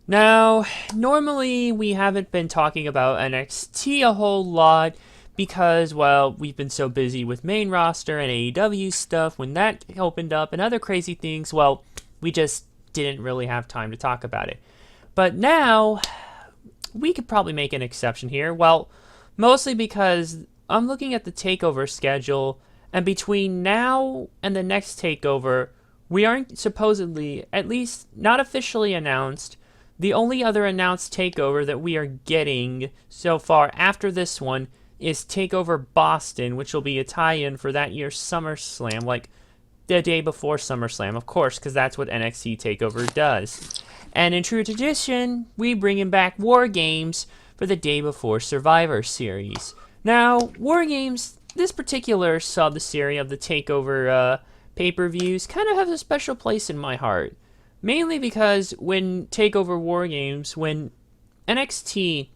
Now, normally we haven't been talking about NXT a whole lot because, well, we've been so busy with main roster and AEW stuff when that opened up and other crazy things, well, we just didn't really have time to talk about it. But now, we could probably make an exception here. Well, mostly because I'm looking at the TakeOver schedule, and between now and the next TakeOver, we aren't supposedly, at least not officially announced. The only other announced TakeOver that we are getting so far after this one is TakeOver Boston, which will be a tie-in for that year's SummerSlam, like the day before SummerSlam, of course, because that's what NXT TakeOver does. And in true tradition, we bring in back WarGames for the day before Survivor Series. Now, WarGames, this particular sub-series of the TakeOver pay-per-views, kind of has a special place in my heart. Mainly because when TakeOver WarGames, when NXT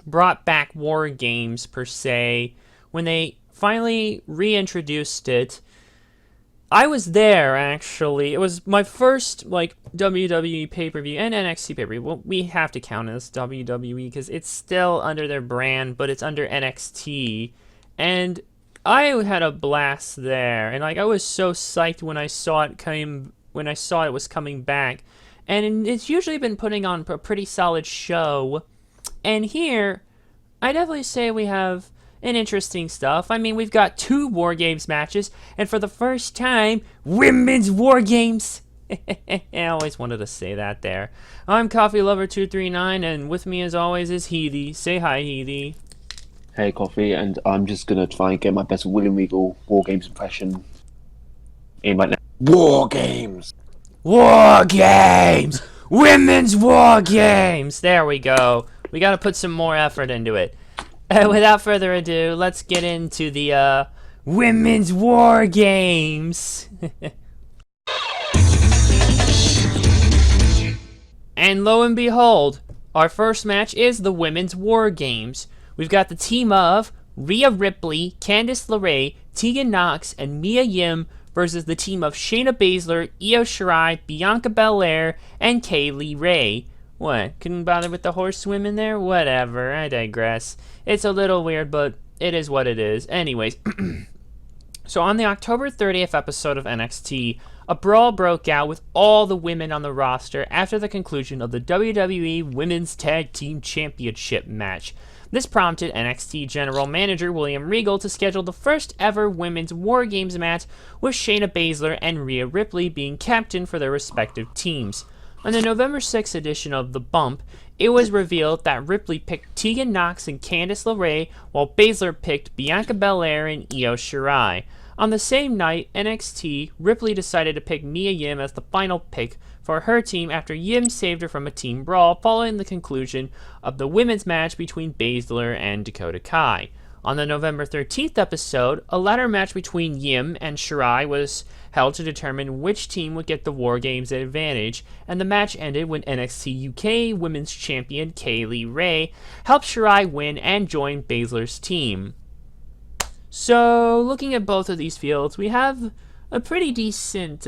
brought back WarGames per se, when they finally reintroduced it, I was there actually. It was my first WWE pay-per-view and NXT pay-per-view. Well, we have to count it as WWE because it's still under their brand, but it's under NXT. And I had a blast there, and I was so psyched when I saw it was coming back. And it's usually been putting on a pretty solid show. And here, I definitely say we have an interesting stuff. I mean, we've got 2 War Games matches, and for the first time, Women's War Games. I always wanted to say that there. I'm Coffee Lover 239, and with me as always is Heathy. Say hi, Heathy. Hey, Coffee, and I'm just gonna try and get my best William Regal War Games impression in right now. War Games! War Games! Women's War Games! There we go. We gotta put some more effort into it. Without further ado, let's get into the Women's War Games. And lo and behold, our first match is the Women's War Games. We've got the team of Rhea Ripley, Candice LeRae, Tegan Nox, and Mia Yim versus the team of Shayna Baszler, Io Shirai, Bianca Belair, and Kaylee Ray. What, couldn't bother with the horsewomen there? Whatever, I digress. It's a little weird, but it is what it is. Anyways, so on the October 30th episode of NXT, a brawl broke out with all the women on the roster after the conclusion of the WWE Women's Tag Team Championship match. This prompted NXT General Manager William Regal to schedule the first ever Women's War Games match with Shayna Baszler and Rhea Ripley being captain for their respective teams. On the November 6th edition of The Bump, it was revealed that Ripley picked Tegan Nox and Candice LeRae, while Baszler picked Bianca Belair and Io Shirai. On the same night, NXT, Ripley decided to pick Mia Yim as the final pick for her team after Yim saved her from a team brawl following the conclusion of the women's match between Baszler and Dakota Kai. On the November 13th episode, a ladder match between Yim and Shirai was held to determine which team would get the War Games advantage, and the match ended when NXT UK Women's Champion Kaylee Ray helped Shirai win and join Baszler's team. So, looking at both of these fields, we have a pretty decent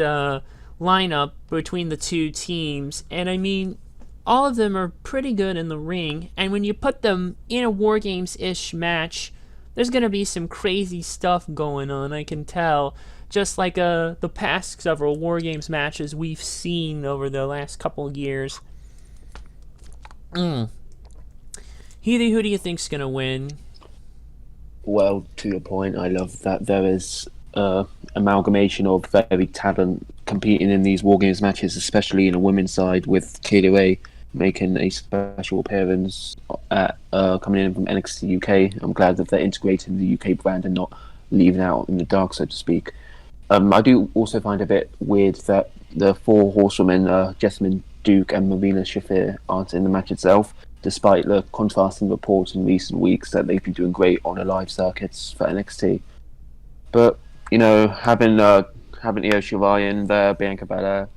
lineup between the two teams, and I mean, all of them are pretty good in the ring, and when you put them in a War Games-ish match, there's going to be some crazy stuff going on, I can tell, just like the past several War Games matches we've seen over the last couple of years. Heathy, who do you think's going to win? Well, to your point, I love that there is amalgamation of very talent competing in these War Games matches, especially in a women's side, with Kaylee Ray making a special appearance coming in from NXT UK. I'm glad that they're integrating the UK brand and not leaving out in the dark, so to speak. I do also find it a bit weird that the 4 horsewomen, Jessamine Duke and Marina Shafir, aren't in the match itself, despite the contrasting reports in recent weeks that they've been doing great on the live circuits for NXT. But, you know, having Io Shirai in there, Bianca Belair,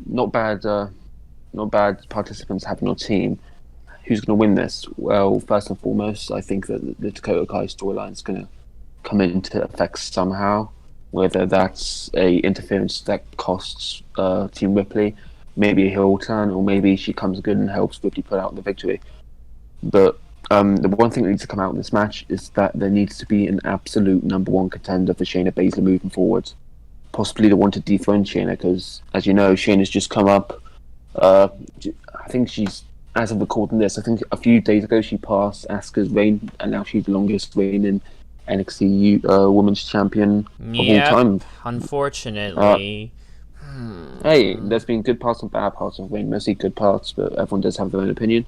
not bad participants having your team. Who's going to win this? Well, first and foremost, I think that the Dakota Kai storyline is going to come into effect somehow, whether that's a interference that costs Team Ripley, maybe a heel turn, or maybe she comes good and helps Ripley put out the victory. But the one thing that needs to come out in this match is that there needs to be an absolute number one contender for Shayna Baszler moving forward. Possibly the one to dethrone Shayna, because as you know, Shayna's just come up. I think she's, as of recording this, I think a few days ago she passed Asuka's reign, and now she's the longest reigning NXT Women's Champion of all time. Unfortunately. Hey, there's been good parts and bad parts of reign, mostly good parts, but everyone does have their own opinion.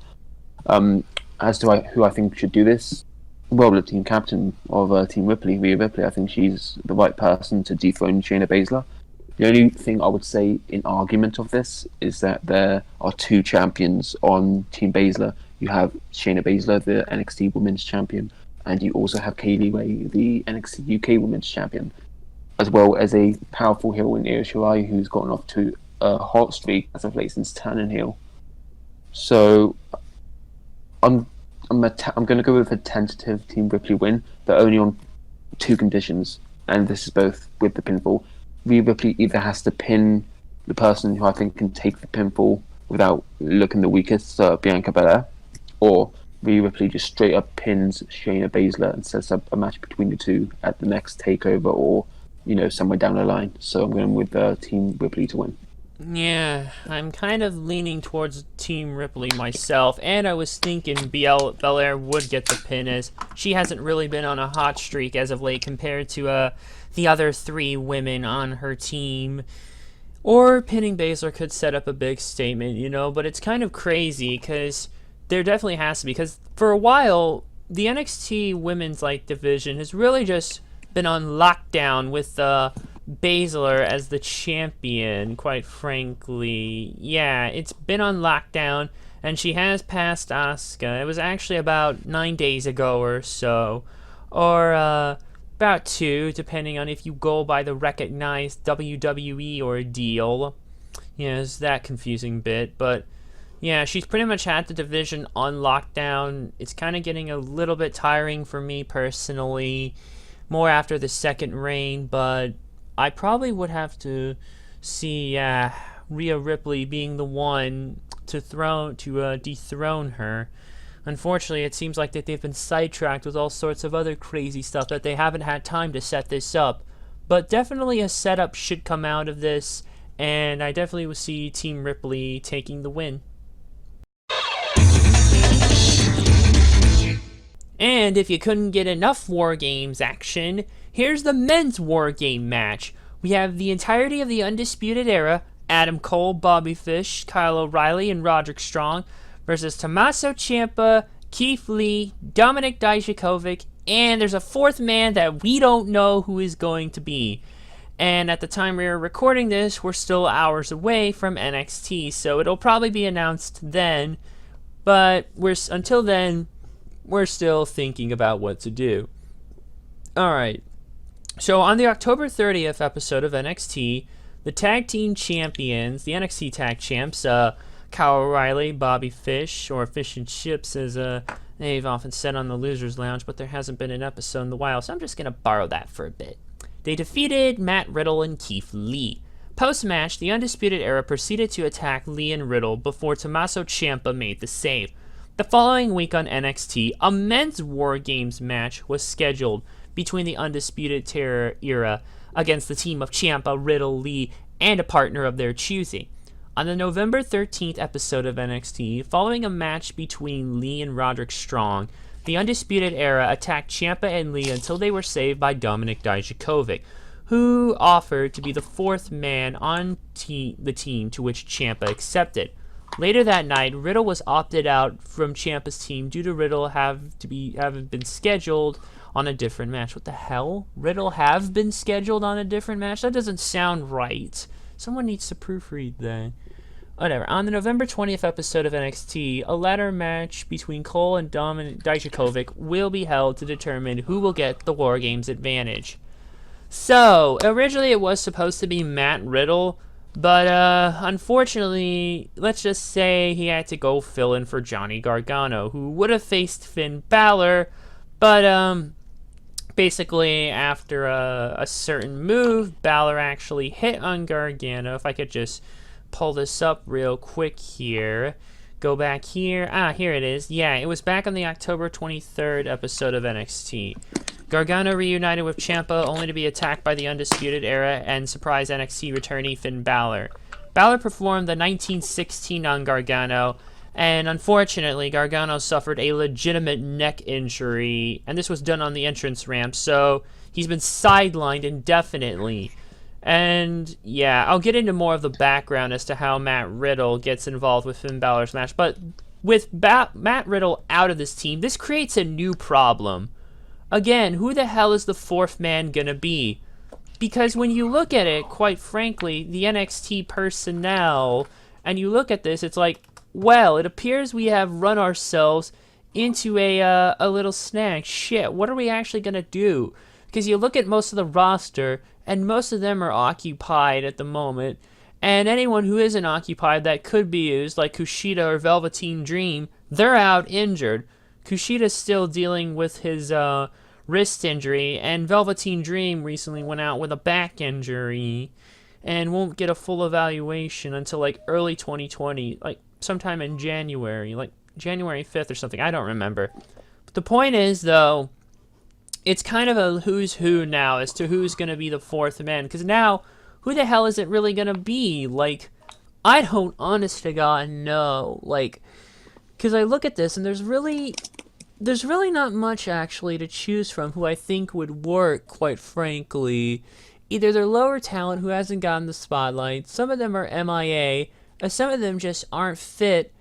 As to who I think should do this, well, the team captain of Team Ripley, Rhea Ripley, I think she's the right person to dethrone Shayna Baszler. The only thing I would say in argument of this is that there are two champions on Team Baszler. You have Shayna Baszler, the NXT Women's Champion, and you also have Kaylee Ray, the NXT UK Women's Champion, as well as a powerful heel in Io Shirai, who's gotten off to a hot streak as of late since turning heel. So I'm going to go with a tentative Team Ripley win, but only on two conditions, and this is both with the pinfall. Rhea Ripley either has to pin the person who I think can take the pinfall without looking the weakest, Bianca Belair, or Rhea Ripley just straight up pins Shayna Baszler and sets up a match between the two at the next takeover, or somewhere down the line. So I'm going with Team Ripley to win. Yeah, I'm kind of leaning towards Team Ripley myself, and I was thinking Belair would get the pin, as she hasn't really been on a hot streak as of late compared to the other three women on her team. Or pinning Baszler could set up a big statement, but it's kind of crazy because there definitely has to be, because for a while the NXT women's division has really just been on lockdown with Baszler as the champion, quite frankly. Yeah, it's been on lockdown, and she has passed Asuka. It was actually about 9 days ago or so, or about 2, depending on if you go by the recognized WWE ordeal. Yeah, it's that confusing bit, but yeah, she's pretty much had the division on lockdown. It's kind of getting a little bit tiring for me personally, more after the second reign, but I probably would have to see Rhea Ripley being the one to dethrone her. Unfortunately, it seems like that they've been sidetracked with all sorts of other crazy stuff that they haven't had time to set this up. But definitely a setup should come out of this, and I definitely will see Team Ripley taking the win. And if you couldn't get enough WarGames action, here's the men's WarGame match. We have the entirety of the Undisputed Era, Adam Cole, Bobby Fish, Kyle O'Reilly, and Roderick Strong, versus Tommaso Ciampa, Keith Lee, Dominik Dijakovic, and there's a fourth man that we don't know who is going to be. And at the time we are recording this, we're still hours away from NXT, so it'll probably be announced then. But until then, we're still thinking about what to do. Alright, so on the October 30th episode of NXT, the tag team champions, the NXT tag champs, Kyle O'Reilly, Bobby Fish, or Fish and Chips as they've often said on the Losers Lounge, but there hasn't been an episode in a while, so I'm just going to borrow that for a bit. They defeated Matt Riddle and Keith Lee. Post-match, the Undisputed Era proceeded to attack Lee and Riddle before Tommaso Ciampa made the save. The following week on NXT, a men's WarGames match was scheduled between the Undisputed Era against the team of Ciampa, Riddle, Lee, and a partner of their choosing. On the November 13th episode of NXT, following a match between Lee and Roderick Strong, the Undisputed Era attacked Ciampa and Lee until they were saved by Dominik Dijakovic, who offered to be the fourth man on the team, to which Ciampa accepted. Later that night, Riddle was opted out from Ciampa's team due to Riddle having been scheduled on a different match. What the hell? Riddle have been scheduled on a different match? That doesn't sound right. Someone needs to proofread that. Whatever. On the November 20th episode of NXT, a ladder match between Cole and Dominik Dijakovic will be held to determine who will get the WarGames advantage. So, originally it was supposed to be Matt Riddle, but unfortunately, let's just say he had to go fill in for Johnny Gargano, who would have faced Finn Balor, but basically after a certain move, Balor actually hit on Gargano. If I could just pull this up real quick here. Go back here. Here it is. Yeah, it was back on the October 23rd episode of NXT. Gargano reunited with Ciampa only to be attacked by the Undisputed Era and surprise NXT returnee Finn Balor. Balor performed the 1916 on Gargano, and unfortunately Gargano suffered a legitimate neck injury, and this was done on the entrance ramp, so he's been sidelined indefinitely. And yeah, I'll get into more of the background as to how Matt Riddle gets involved with Finn Balor's match, but with Matt Riddle out of this team, this creates a new problem. Again, who the hell is the fourth man gonna be? Because when you look at it, quite frankly, the NXT personnel, and you look at this, it's like, well, it appears we have run ourselves into a little snag. Shit, what are we actually gonna do? Because you look at most of the roster, and most of them are occupied at the moment, and anyone who isn't occupied that could be used, like Kushida or Velveteen Dream, they're out injured. Kushida's still dealing with his wrist injury, and Velveteen Dream recently went out with a back injury and won't get a full evaluation until like early 2020, like sometime in January, like January 5th or something. I don't remember. But the point is, though, it's kind of a who's who now as to who's going to be the fourth man, because now, who the hell is it really going to be? Like, I don't honest to God know. Like, because I look at this, and there's really not much, actually, to choose from who I think would work, quite frankly. Either they're lower talent who hasn't gotten the spotlight, some of them are MIA, or some of them just aren't fit,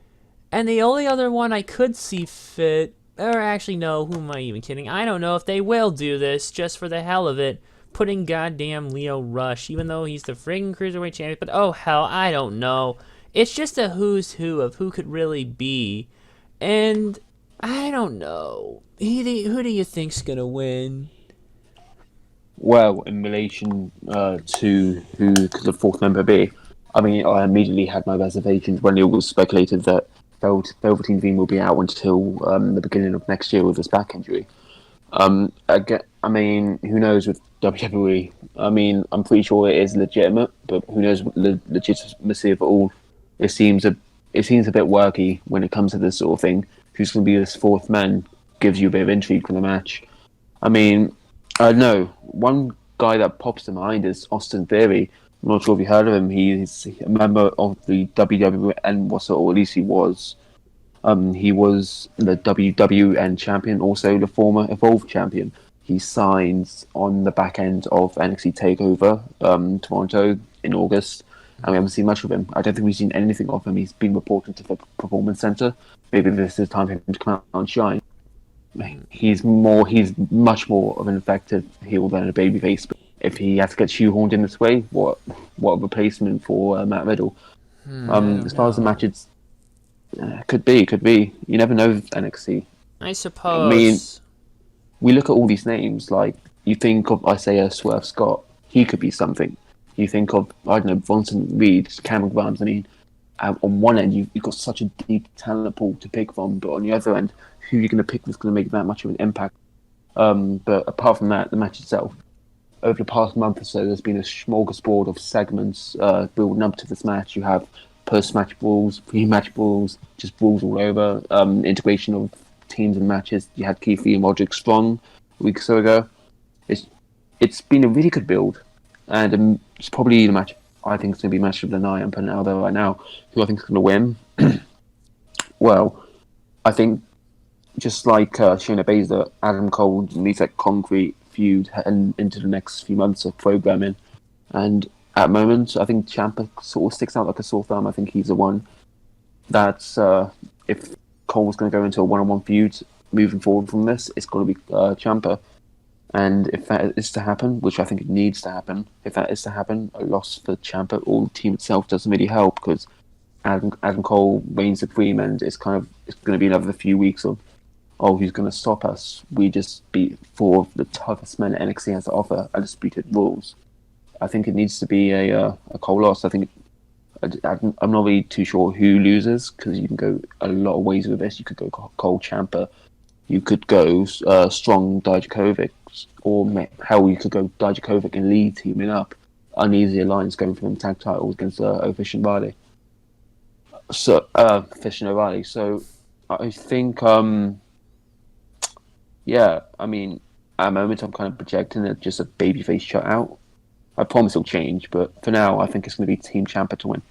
and the only other one I could see fit, or actually, no, who am I even kidding? I don't know if they will do this, just for the hell of it, putting goddamn Lio Rush, even though he's the friggin' Cruiserweight champion, but oh hell, I don't know. It's just a who's who of who could really be, and I don't know. Who do you think's gonna win? Well, in relation to who could the fourth member be, I mean, I immediately had my reservations when it was speculated that Velveteen Dream will be out until the beginning of next year with his back injury. Again, I mean, who knows with WWE? I mean, I'm pretty sure it is legitimate, but who knows the legitimacy of it all? It seems a bit worky when it comes to this sort of thing. Who's going to be this fourth man gives you a bit of intrigue for the match. I mean, I don't know. One guy that pops to mind is Austin Theory. I'm not sure if you heard of him. He's a member of the WWN, or at least he was. He was the WWN champion, also the former Evolve champion. He signs on the back end of NXT TakeOver Toronto in August, and we haven't seen much of him. I don't think we've seen anything of him. He's been reported to the Performance Center. Maybe this is time for him to come out and shine. He's much more of an effective heel than a babyface. But if he has to get shoehorned in this way, what a replacement for Matt Riddle. As far as the matches, could be. You never know with NXT. I suppose. I mean, we look at all these names. Like, you think of Isaiah Swerve Scott, he could be something. You think of, I don't know, Bronson Reed, Cameron Grimes. I mean, on one end, you've got such a deep talent pool to pick from, but on the other end, who you're going to pick that's going to make that much of an impact. But apart from that, the match itself, over the past month or so, there's been a smorgasbord of segments building up to this match. You have post-match brawls, pre-match brawls, just brawls all over, integration of teams and matches. You had Keith Lee and Roderick Strong a week or so ago. It's been a really good build, and it's probably the match I think it's going to be match of the night. I'm putting it out there right now. Who I think is going to win? Well, I think just like Shayna Baszler, Adam Cole needs that concrete feud and into the next few months of programming. And at the moment, I think Ciampa sort of sticks out like a sore thumb. I think he's the one that's, if Cole was going to go into a one-on-one feud moving forward from this, it's going to be Ciampa. And if that is to happen, which I think it needs to happen, if that is to happen, a loss for Ciampa or the team itself doesn't really help, because Adam Cole reigns supreme, and it's going to be another few weeks of, who's going to stop us? We just beat four of the toughest men NXT has to offer at disputed rules. I think it needs to be a Cole loss. I think I'm not really too sure who loses, because you can go a lot of ways with this. You could go Cole Ciampa, you could go Strong Dijakovic, or hell, you could go Dijakovic and Lee teaming up. uneasy alliance going for them tag titles against Fish and Riley. So Fish and O'Reilly. So I think yeah, I mean, at the moment I'm kind of projecting it just a babyface shutout. I promise it'll change, but for now I think it's going to be Team Ciampa to win.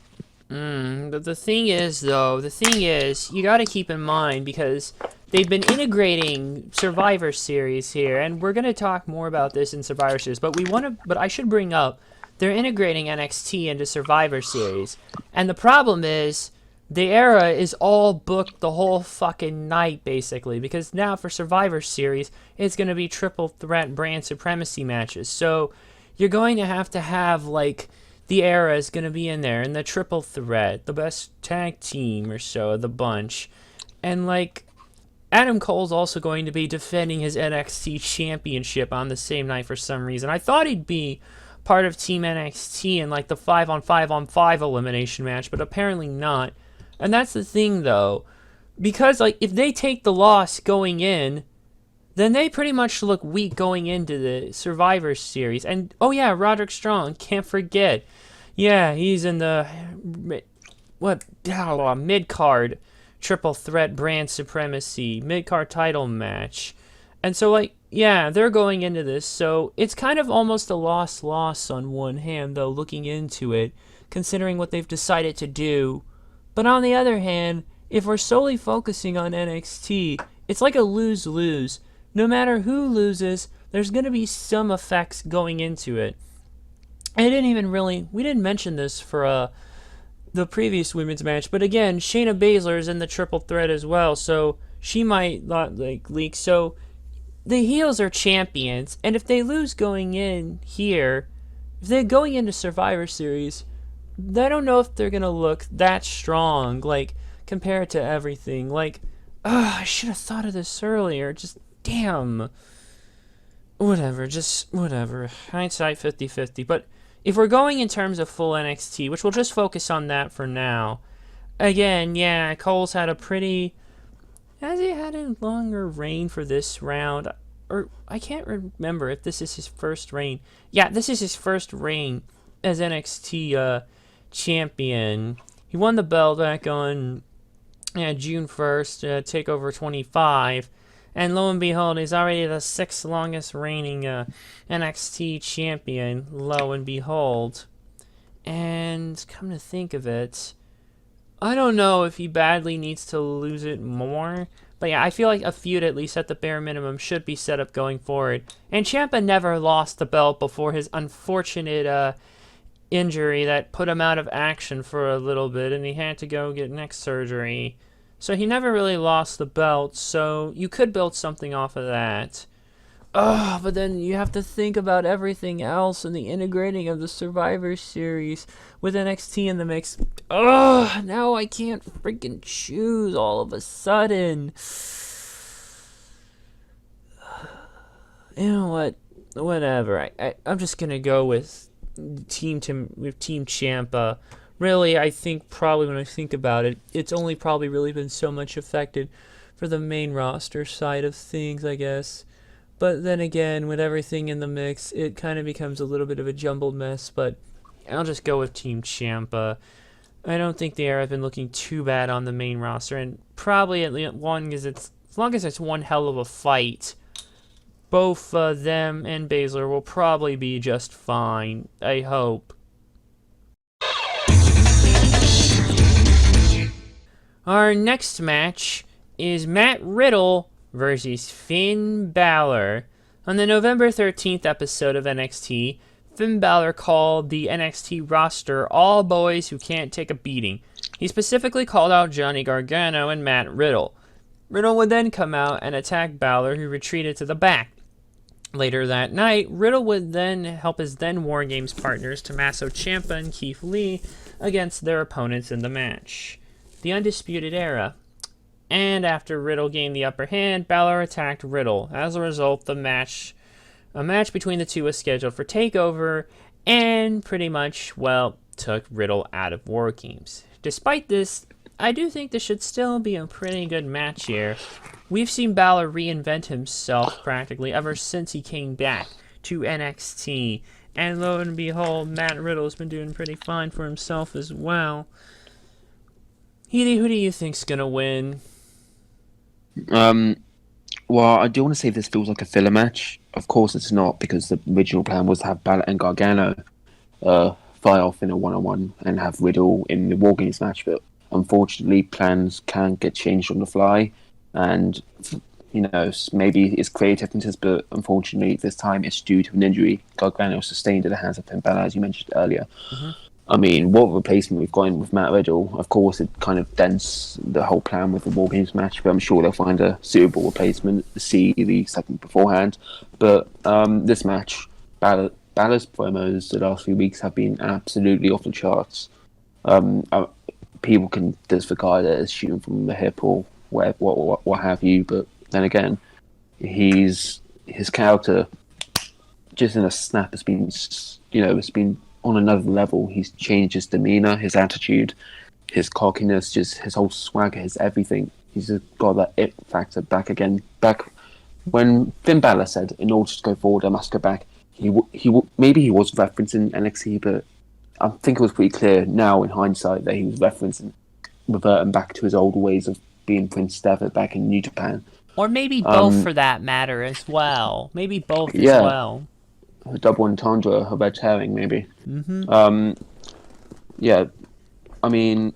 But the thing is, you got to keep in mind, because they've been integrating Survivor Series here, and we're gonna talk more about this in Survivor Series. But I should bring up, they're integrating NXT into Survivor Series, and the problem is the era is all booked the whole fucking night, basically, because now for Survivor Series it's gonna be triple threat brand supremacy matches. So you're going to have like, the era is going to be in there, and the triple threat, the best tag team or so of the bunch. And, like, Adam Cole's also going to be defending his NXT championship on the same night for some reason. I thought he'd be part of Team NXT in, like, the 5-on-5-on-5 elimination match, but apparently not. And that's the thing, though. Because, like, if they take the loss going in, then they pretty much look weak going into the Survivor Series. And, oh yeah, Roderick Strong, can't forget. Yeah, he's in the, mid-card triple threat brand supremacy, mid-card title match. And so, like, yeah, they're going into this, so it's kind of almost a loss on one hand, though, looking into it, considering what they've decided to do. But on the other hand, if we're solely focusing on NXT, it's like a lose-lose. No matter who loses, there's going to be some effects going into it. And we didn't mention this for the previous women's match, but again, Shayna Baszler is in the triple threat as well, so she might not, like, leak. So the heels are champions, and if they lose going in here, if they're going into Survivor Series, I don't know if they're going to look that strong, like, compared to everything. Like, I should have thought of this earlier. Just damn. Whatever. Hindsight 50-50. But if we're going in terms of full NXT, which we'll just focus on that for now, again, yeah, Cole's had a pretty... Has he had a longer reign for this round? Or, I can't remember if this is his first reign. Yeah, this is his first reign as NXT champion. He won the belt back on June 1st, TakeOver 25. And lo and behold, he's already the 6th longest reigning NXT champion, lo and behold. And come to think of it, I don't know if he badly needs to lose it more. But yeah, I feel like a feud, at least at the bare minimum, should be set up going forward. And Ciampa never lost the belt before his unfortunate injury that put him out of action for a little bit, and he had to go get neck surgery. So he never really lost the belt, so you could build something off of that. But then you have to think about everything else and the integrating of the Survivor Series with NXT in the mix. Now I can't freaking choose all of a sudden. You know what? Whatever. I'm just gonna go with Team Ciampa. Really, I think probably when I think about it, it's only probably really been so much affected for the main roster side of things, I guess. But then again, with everything in the mix, it kind of becomes a little bit of a jumbled mess. But I'll just go with Team Ciampa. I don't think the era has been looking too bad on the main roster, and probably as long as it's one hell of a fight, both them and Baszler will probably be just fine. I hope. Our next match is Matt Riddle versus Finn Balor. On the November 13th episode of NXT, Finn Balor called the NXT roster all boys who can't take a beating. He specifically called out Johnny Gargano and Matt Riddle. Riddle would then come out and attack Balor, who retreated to the back. Later that night, Riddle would then help his then WarGames partners Tommaso Ciampa and Keith Lee against their opponents in the match, the Undisputed Era. And after Riddle gained the upper hand, Balor attacked Riddle. As a result, a match between the two was scheduled for TakeOver, and pretty much, well, took Riddle out of WarGames. Despite this, I do think this should still be a pretty good match here. We've seen Balor reinvent himself practically ever since he came back to NXT, And lo and behold, Matt Riddle's been doing pretty fine for himself as well. Healy, who do you think's gonna win? Well, I do want to say this feels like a filler match. Of course, it's not, because the original plan was to have Balor and Gargano fly off in a one-on-one and have Riddle in the WarGames match. But unfortunately, plans can get changed on the fly, and maybe it's creative differences, but unfortunately, this time it's due to an injury Gargano sustained at the hands of Finn Balor, as you mentioned earlier. Mm-hmm. I mean, what replacement we've got in with Matt Riddle, of course, it kind of dents the whole plan with the WarGames match, but I'm sure they'll find a suitable replacement, see the segment beforehand. But this match, Balor's promos the last few weeks have been absolutely off the charts. People can disregard it as shooting from the hip or what have you, but then again, his character, just in a snap, it's been on another level. He's changed his demeanor, his attitude, his cockiness, just his whole swagger, his everything. He's just got that it factor back again. Back when Finn Balor said, "In order to go forward, I must go back." Maybe he was referencing NXT, but I think it was pretty clear now in hindsight that he was reverting back to his old ways of being Prince Devitt back in New Japan. Or maybe both, for that matter, as well. Maybe both as well. A double entendre, a red herring, maybe. Mm-hmm. I mean,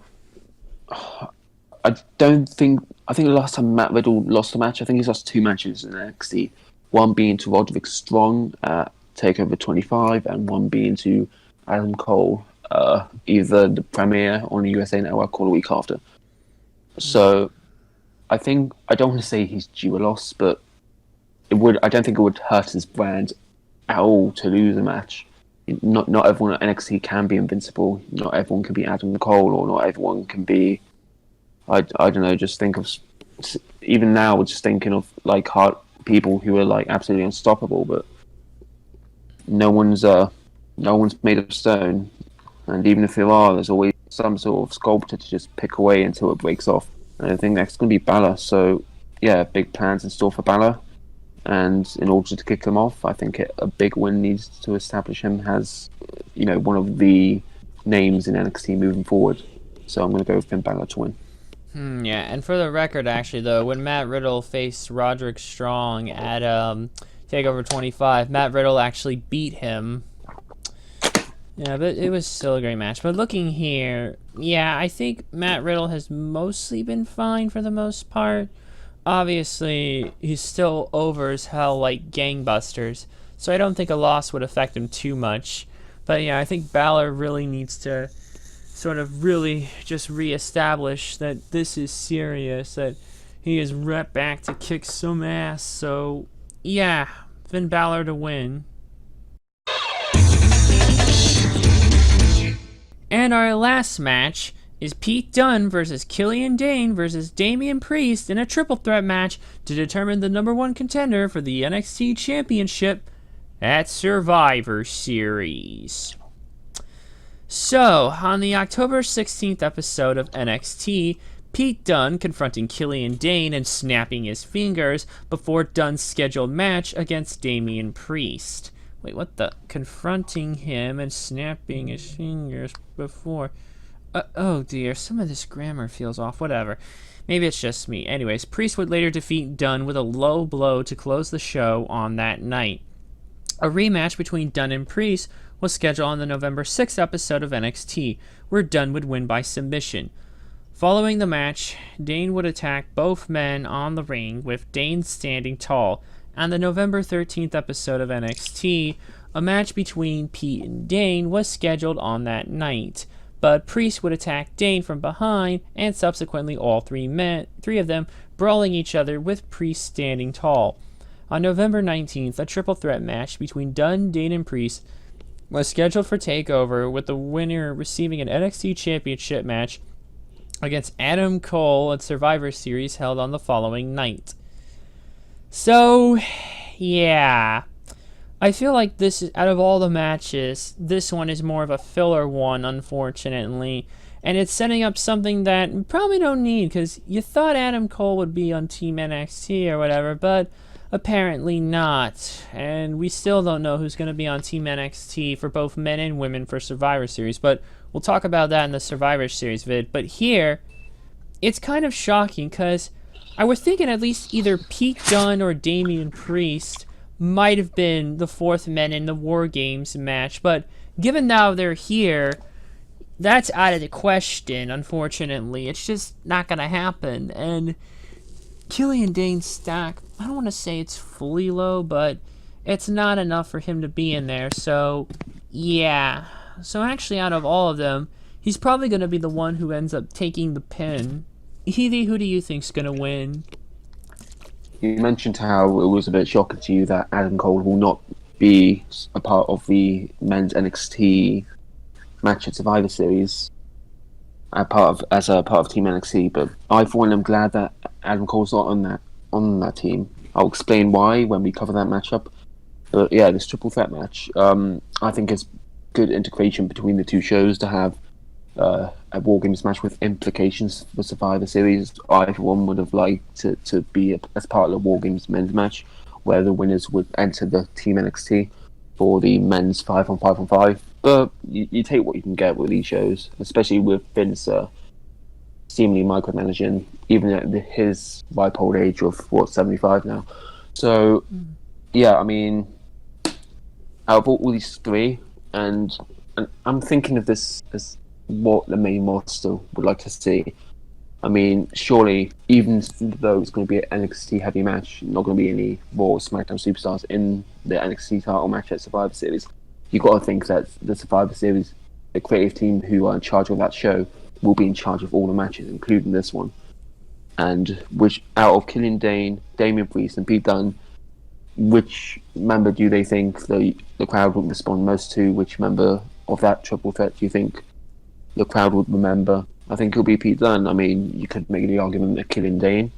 I think the last time Matt Riddle lost a match, I think he's lost 2 matches in NXT. One being to Roderick Strong at TakeOver 25, and one being to Adam Cole, either the premiere on the USA Network or the week after. So, I don't want to say he's due a loss, but I don't think it would hurt his brand at all to lose a match. Not everyone at NXT can be invincible. Not everyone can be Adam Cole, or not everyone can be. I don't know. Just think of, even now, we're just thinking of like hard people who are like absolutely unstoppable, but no one's made of stone. And even if there are, there's always some sort of sculptor to just pick away until it breaks off. And I think that's going to be Balor. So yeah, big plans in store for Balor. And in order to kick him off, I think a big win needs to establish him as, one of the names in NXT moving forward. So I'm going to go with Finn Balor to win. Yeah, and for the record, actually, though, when Matt Riddle faced Roderick Strong at TakeOver 25, Matt Riddle actually beat him. Yeah, but it was still a great match. But looking here, yeah, I think Matt Riddle has mostly been fine for the most part. Obviously, he's still over as hell like gangbusters, so I don't think a loss would affect him too much. But yeah, I think Balor really needs to sort of really just reestablish that this is serious, that he is back to kick some ass. So yeah, Finn Balor to win. And our last match is Pete Dunne versus Killian Dane versus Damian Priest in a triple threat match to determine the #1 contender for the NXT Championship at Survivor Series. So, on the October 16th episode of NXT, Pete Dunne confronting Killian Dane and snapping his fingers before Dunne's scheduled match against Damian Priest. Wait, what the? Confronting him and snapping his fingers before... oh dear, some of this grammar feels off. Whatever. Maybe it's just me. Anyways, Priest would later defeat Dunne with a low blow to close the show on that night. A rematch between Dunne and Priest was scheduled on the November 6th episode of NXT, where Dunne would win by submission. Following the match, Dane would attack both men on the ring, with Dane standing tall. On the November 13th episode of NXT, a match between Pete and Dane was scheduled on that night, but Priest would attack Dane from behind, and subsequently all three of them brawling each other with Priest standing tall. On November 19th, a triple threat match between Dunne, Dane, and Priest was scheduled for TakeOver, with the winner receiving an NXT Championship match against Adam Cole at Survivor Series held on the following night. So, yeah, I feel like this is, out of all the matches, this one is more of a filler one, unfortunately. And it's setting up something that we probably don't need, because you thought Adam Cole would be on Team NXT or whatever, but apparently not. And we still don't know who's going to be on Team NXT for both men and women for Survivor Series, but we'll talk about that in the Survivor Series vid. But here, it's kind of shocking because I was thinking at least either Pete Dunne or Damian Priest might have been the fourth men in the War Games match, but given now they're here, that's out of the question, unfortunately. It's just not going to happen. And Killian Dane's stack, I don't want to say it's fully low, but it's not enough for him to be in there. So, yeah. So actually, out of all of them, he's probably going to be the one who ends up taking the pin. Heathie, who do you think's going to win? You mentioned how it was a bit shocking to you that Adam Cole will not be a part of the men's NXT match at Survivor Series as a part of Team NXT, but I for one am glad that Adam Cole's not on that team. I'll explain why when we cover that matchup. But yeah, this triple threat match, I think it's good integration between the two shows to have a War Games match with implications for Survivor Series. I for one would have liked to be as part of the War Games men's match, where the winners would enter the Team NXT for the men's 5-on-5-on-5. But you take what you can get with these shows, especially with Vince seemingly micromanaging, even at his ripe old age of 75 now. So yeah, I mean, out of all these three, and I'm thinking of this as what the main roster would like to see. I mean, surely, even though it's going to be an NXT heavy match, not going to be any Raw or SmackDown superstars in the NXT title match at Survivor Series, you've got to think that the Survivor Series, the creative team who are in charge of that show, will be in charge of all the matches, including this one. And which, out of Killian Dane, Damian Priest, and Pete Dunne, which member do they think the crowd would respond most to? Which member of that triple threat do you think the crowd would remember? I think it'll be Pete Dunne. I mean, you could make the argument that Killian Dane,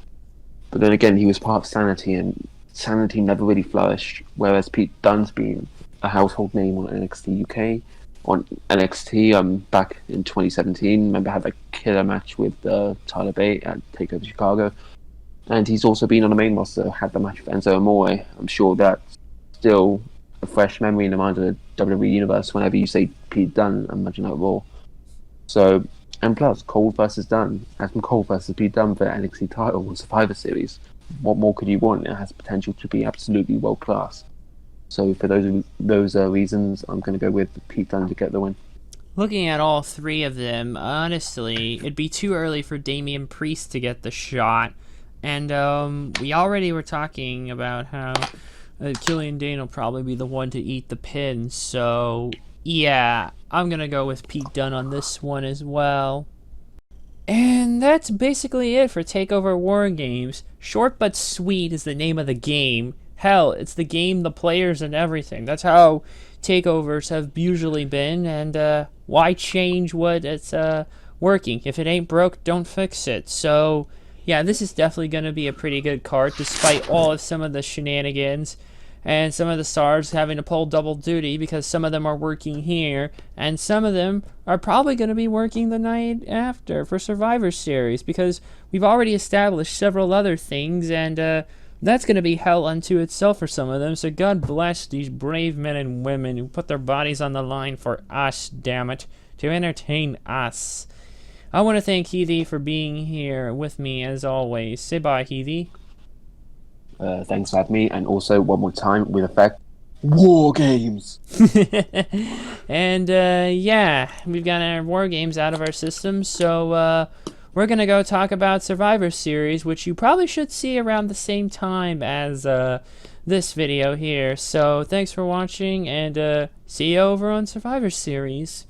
but then again, he was part of Sanity, and Sanity never really flourished, whereas Pete Dunne's been a household name on NXT UK, on NXT back in 2017. Remember, had a killer match with Tyler Bate at TakeOver Chicago, and he's also been on the main roster, had the match with Enzo Amore. I'm sure that's still a fresh memory in the mind of the WWE Universe whenever you say Pete Dunne and Monday Night Raw. So, and plus, Cole versus Dunne, Adam Cole versus Pete Dunne for NXT title and Survivor Series. What more could you want? It has potential to be absolutely world class. So for those reasons, I'm going to go with Pete Dunne to get the win. Looking at all three of them, honestly, it'd be too early for Damian Priest to get the shot. And we already were talking about how Killian Dane will probably be the one to eat the pin. So, yeah, I'm going to go with Pete Dunne on this one as well. And that's basically it for TakeOver WarGames. Short but sweet is the name of the game. Hell, it's the game, the players, and everything. That's how takeovers have usually been, and why change what it's working? If it ain't broke, don't fix it. So, yeah, this is definitely going to be a pretty good card, despite all of some of the shenanigans and some of the stars having to pull double duty because some of them are working here, and some of them are probably going to be working the night after for Survivor Series, because we've already established several other things, and that's going to be hell unto itself for some of them. So God bless these brave men and women who put their bodies on the line for us, damn it, to entertain us. I want to thank Heathie for being here with me as always. Say bye, Heathie. Thanks for having me, and also one more time with effect, War Games. And yeah, we've got our War Games out of our system, so we're gonna go talk about Survivor Series, which you probably should see around the same time as this video here. So thanks for watching, and see you over on Survivor Series.